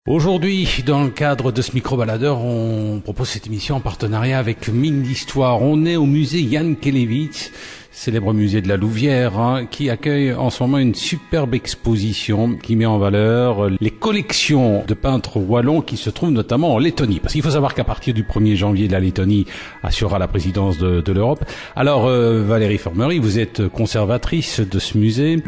Aujourd'hui, dans le cadre de ce micro-baladeur, on propose cette émission en partenariat avec Mine d'Histoire. On est au musée Jan Kelevich, célèbre musée de la Louvière, qui accueille en ce moment une superbe exposition qui met en valeur les collections de peintres wallons qui se trouvent notamment en Lettonie. Parce qu'il faut savoir qu'à partir du 1er janvier, la Lettonie assurera la présidence de l'Europe. Alors, Valérie Formery, vous êtes conservatrice de ce musée.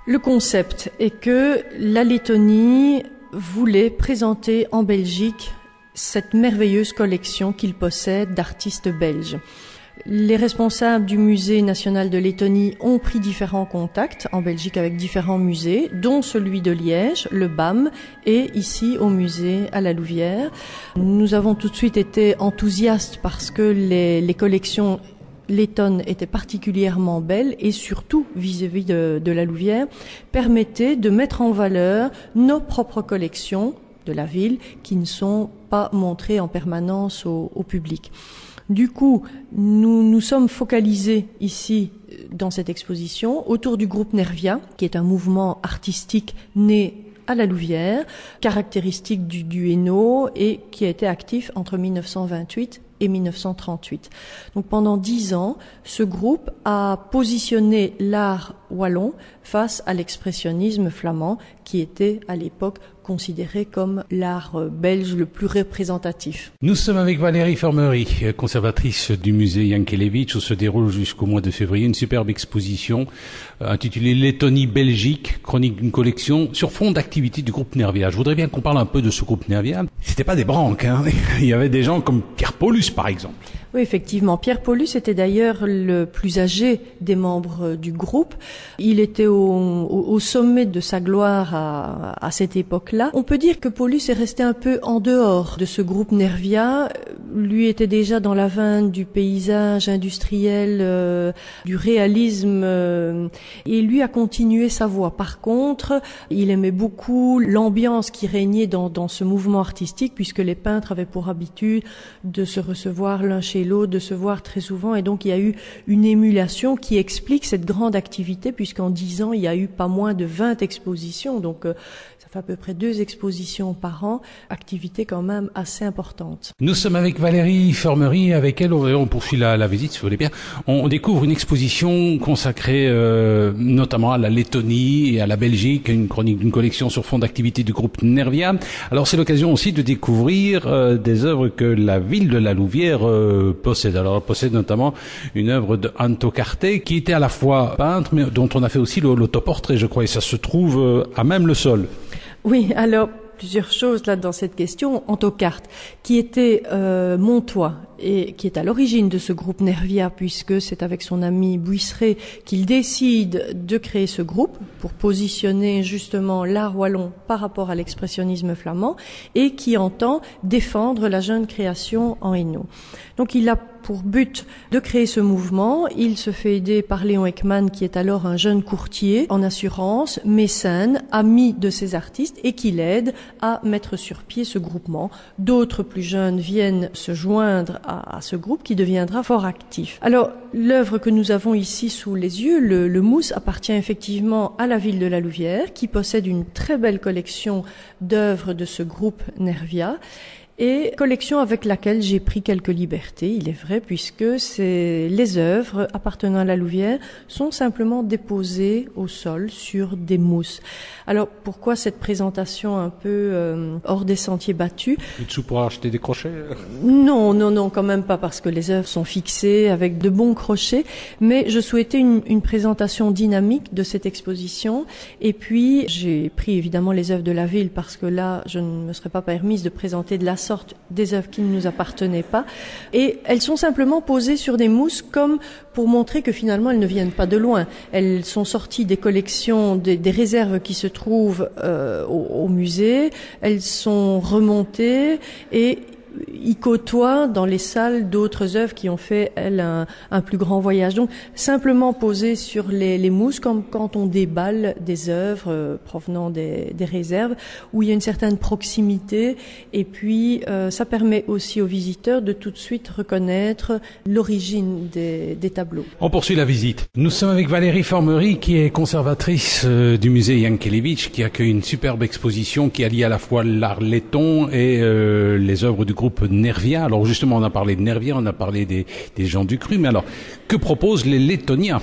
Le concept est que la Lettonie voulait présenter en Belgique cette merveilleuse collection qu'il possède d'artistes belges. Les responsables du musée national de Lettonie ont pris différents contacts en Belgique avec différents musées, dont celui de Liège, le BAM, et ici au musée à la Louvière. Nous avons tout de suite été enthousiastes parce que les collections lettonnes étaient particulièrement belles et surtout vis-à-vis de la Louvière permettaient de mettre en valeur nos propres collections de la ville qui ne sont pas montrées en permanence au public. Du coup, nous sommes focalisés ici dans cette exposition autour du groupe Nervia, qui est un mouvement artistique né à la Louvière, caractéristique du Hainaut et qui a été actif entre 1928 et 1938. Donc pendant 10 ans, ce groupe a positionné l'art wallon face à l'expressionnisme flamand qui était à l'époque considéré comme l'art belge le plus représentatif. Nous sommes avec Valérie Formery, conservatrice du musée Jan Kelevich, où se déroule jusqu'au mois de février une superbe exposition intitulée Lettonie Belgique, chronique d'une collection sur fond d'activité du groupe Nervia. Je voudrais bien qu'on parle un peu de ce groupe Nervia. C'était pas des branques, hein. Il y avait des gens comme Pierre Paulus, par exemple. Oui, effectivement. Pierre Paulus était d'ailleurs le plus âgé des membres du groupe. Il était au sommet de sa gloire à cette époque-là. On peut dire que Paulus est resté un peu en dehors de ce groupe Nervia. Lui était déjà dans la veine du paysage industriel, du réalisme, et lui a continué sa voie. Par contre, il aimait beaucoup l'ambiance qui régnait dans ce mouvement artistique, puisque les peintres avaient pour habitude de se recevoir l'un chez l'autre, de se voir très souvent, et donc il y a eu une émulation qui explique cette grande activité, puisqu'en 10 ans, il y a eu pas moins de 20 expositions, donc ça fait à peu près 2 expositions par an, activité quand même assez importante. Nous sommes avec Valérie Formery, avec elle on poursuit la visite si vous voulez bien. On découvre une exposition consacrée notamment à la Lettonie et à la Belgique, une chronique d'une collection sur fond d'activité du groupe Nervia. Alors c'est l'occasion aussi de découvrir des œuvres que la ville de la Louvière possède. Alors elle possède notamment une œuvre de Anto Carte qui était à la fois peintre mais dont on a fait aussi l'autoportrait, je crois, et ça se trouve à même le sol. Oui, alors plusieurs choses là dans cette question. Anto Carte, qui était montois et qui est à l'origine de ce groupe Nervia, puisque c'est avec son ami Buisseret qu'il décide de créer ce groupe pour positionner justement l'art wallon par rapport à l'expressionnisme flamand et qui entend défendre la jeune création en Hainaut. Donc il a pour but de créer ce mouvement. Il se fait aider par Léon Ekman, qui est alors un jeune courtier en assurance, mécène, ami de ces artistes et qui l'aide à mettre sur pied ce groupement. D'autres plus jeunes viennent se joindre à ce groupe qui deviendra fort actif. Alors, l'œuvre que nous avons ici sous les yeux, le Mousse, appartient effectivement à la ville de la Louvière, qui possède une très belle collection d'œuvres de ce groupe Nervia. Et collection avec laquelle j'ai pris quelques libertés, il est vrai, puisque les œuvres appartenant à la Louvière sont simplement déposées au sol sur des mousses. Alors pourquoi cette présentation un peu hors des sentiers battus? Et dessous pour acheter des crochets? Non, quand même pas, parce que les œuvres sont fixées avec de bons crochets, mais je souhaitais une présentation dynamique de cette exposition. Et puis j'ai pris évidemment les œuvres de la ville, parce que là je ne me serais pas permise de présenter de la sorte des œuvres qui ne nous appartenaient pas, et elles sont simplement posées sur des mousses comme pour montrer que finalement elles ne viennent pas de loin. Elles sont sorties des collections, des réserves qui se trouvent au musée, elles sont remontées et y côtoient dans les salles d'autres œuvres qui ont fait, elles, un plus grand voyage. Donc, simplement poser sur les mousses, comme quand on déballe des œuvres provenant des réserves, où il y a une certaine proximité, et puis ça permet aussi aux visiteurs de tout de suite reconnaître l'origine des tableaux. On poursuit la visite. Nous sommes avec Valérie Formery, qui est conservatrice du musée Jankélévitch, qui accueille une superbe exposition qui allie à la fois l'art letton et les œuvres du groupe Nervia. Alors justement, on a parlé de Nervia, on a parlé des gens du cru, mais alors, que proposent les Lettoniens?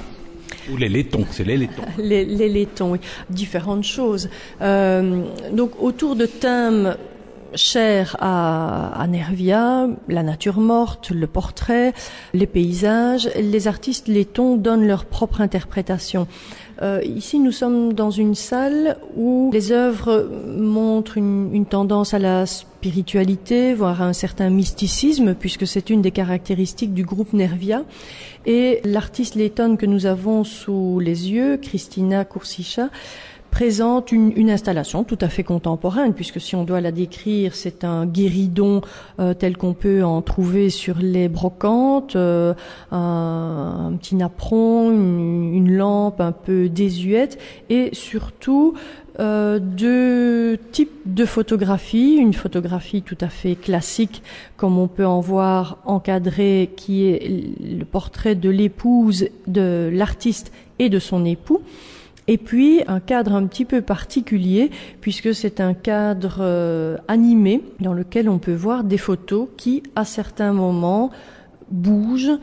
Ou les Lettons, c'est les Lettons. Les Lettons, oui. Différentes choses. Donc, autour de thèmes chers à Nervia, la nature morte, le portrait, les paysages, les artistes lettons donnent leur propre interprétation. Ici, nous sommes dans une salle où les œuvres montrent une tendance à la spiritualité, voire à un certain mysticisme, puisque c'est une des caractéristiques du groupe Nervia. Et l'artiste lettonne que nous avons sous les yeux, Kristina Kursiša, présente une installation tout à fait contemporaine, puisque si on doit la décrire, c'est un guéridon tel qu'on peut en trouver sur les brocantes, un petit napperon, une lampe un peu désuète, et surtout deux types de photographies. Une photographie tout à fait classique, comme on peut en voir encadrée, qui est le portrait de l'épouse de l'artiste et de son époux. Et puis un cadre un petit peu particulier, puisque c'est un cadre animé dans lequel on peut voir des photos qui, à certains moments, bougent.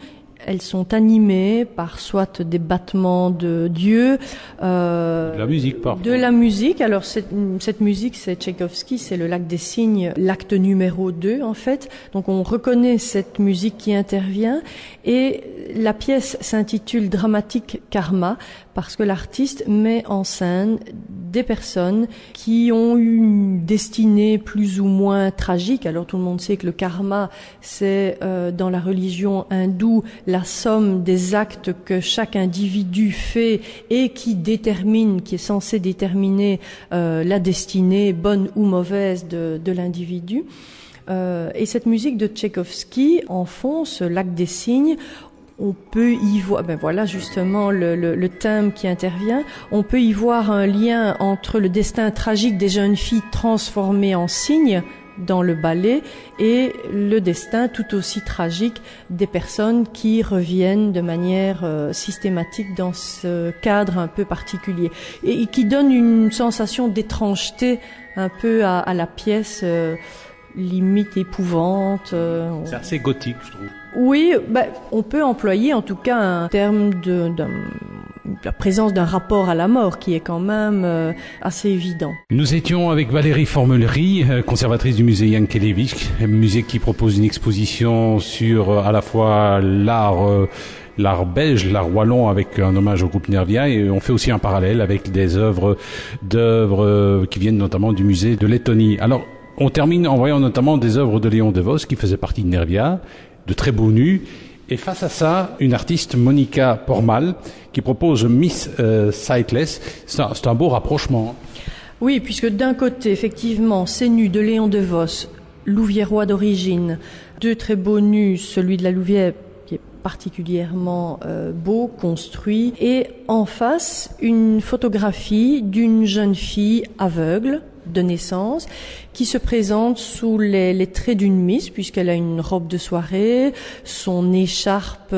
Elles sont animées par soit des battements de Dieu, de la musique, parfois. De la musique. Alors cette musique, c'est Tchaïkovski, c'est le Lac des Cygnes, l'acte numéro 2 en fait. Donc on reconnaît cette musique qui intervient, et la pièce s'intitule Dramatique Karma parce que l'artiste met en scène des personnes qui ont une destinée plus ou moins tragique. Alors tout le monde sait que le karma, c'est dans la religion hindoue la somme des actes que chaque individu fait et qui est censé déterminer la destinée bonne ou mauvaise de l'individu. Et cette musique de Tchaïkovski, en fond, ce Lac des Cygnes, on peut y voir, voilà justement le thème qui intervient. On peut y voir un lien entre le destin tragique des jeunes filles transformées en cygnes dans le ballet et le destin tout aussi tragique des personnes qui reviennent de manière systématique dans ce cadre un peu particulier et qui donne une sensation d'étrangeté un peu à la pièce, limite épouvante. C'est assez gothique, je trouve. Oui, on peut employer en tout cas un terme de la présence d'un rapport à la mort qui est quand même assez évident. Nous étions avec Valérie Formery, conservatrice du musée Jankélévitch, un musée qui propose une exposition sur à la fois l'art belge, l'art wallon avec un hommage au groupe Nervia, et on fait aussi un parallèle avec des œuvres qui viennent notamment du musée de Lettonie. Alors, on termine en voyant notamment des œuvres de Léon Devos qui faisait partie de Nervia, de très beaux nus, et face à ça, une artiste, Monica Pormal, qui propose Miss Sightless. C'est un beau rapprochement. Oui, puisque d'un côté, effectivement, ces nus de Léon Devos, louviérois d'origine, deux très beaux nus, celui de la Louvière qui est particulièrement beau, construit, et en face, une photographie d'une jeune fille aveugle de naissance qui se présente sous les traits d'une miss, puisqu'elle a une robe de soirée, son écharpe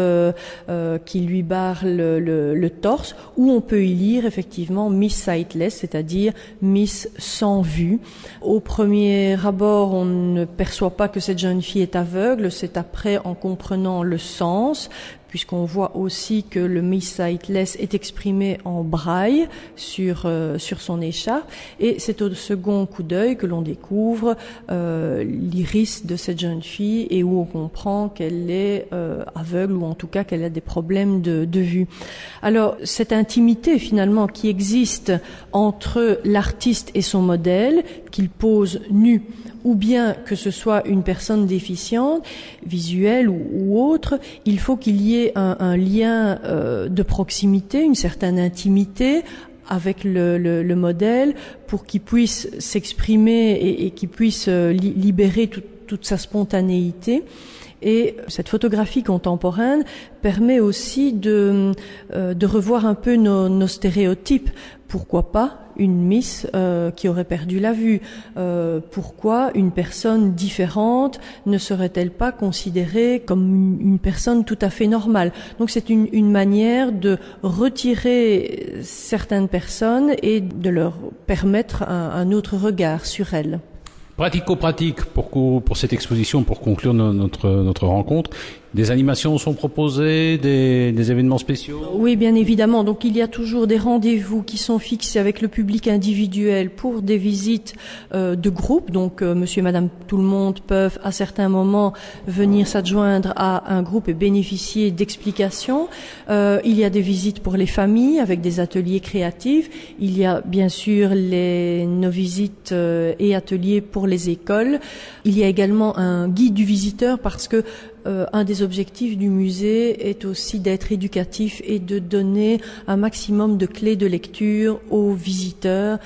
qui lui barre le torse, où on peut y lire effectivement Miss Sightless, c'est-à-dire Miss sans vue. Au premier abord, on ne perçoit pas que cette jeune fille est aveugle, c'est après, en comprenant le sens, puisqu'on voit aussi que le Miss Sightless est exprimé en braille sur son écharpe, et c'est au second coup d'œil que l'on découvre l'iris de cette jeune fille et où on comprend qu'elle est aveugle, ou en tout cas qu'elle a des problèmes de vue. Alors cette intimité finalement qui existe entre l'artiste et son modèle, qu'il pose nu, ou bien que ce soit une personne déficiente, visuelle ou autre, il faut qu'il y ait un lien de proximité, une certaine intimité avec le modèle, pour qu'il puisse s'exprimer et qu'il puisse libérer toute sa spontanéité. Et cette photographie contemporaine permet aussi de revoir un peu nos stéréotypes. Pourquoi pas une Miss qui aurait perdu la vue? Pourquoi une personne différente ne serait-elle pas considérée comme une personne tout à fait normale? Donc c'est une manière de retirer certaines personnes et de leur permettre un autre regard sur elles. Pratico-pratique pour cette exposition, pour conclure notre rencontre. Des animations sont proposées, des événements spéciaux? Oui, bien évidemment. Donc il y a toujours des rendez-vous qui sont fixés avec le public individuel pour des visites de groupe. Donc monsieur et madame tout le monde peuvent à certains moments venir s'adjoindre à un groupe et bénéficier d'explications. Il y a des visites pour les familles avec des ateliers créatifs. Il y a bien sûr nos visites et ateliers pour les écoles. Il y a également un guide du visiteur parce que un des objectifs du musée est aussi d'être éducatif et de donner un maximum de clés de lecture aux visiteurs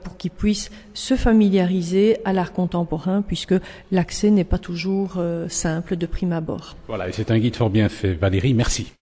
pour qu'ils puissent se familiariser à l'art contemporain puisque l'accès n'est pas toujours simple de prime abord. Voilà, et c'est un guide fort bien fait. Valérie, merci.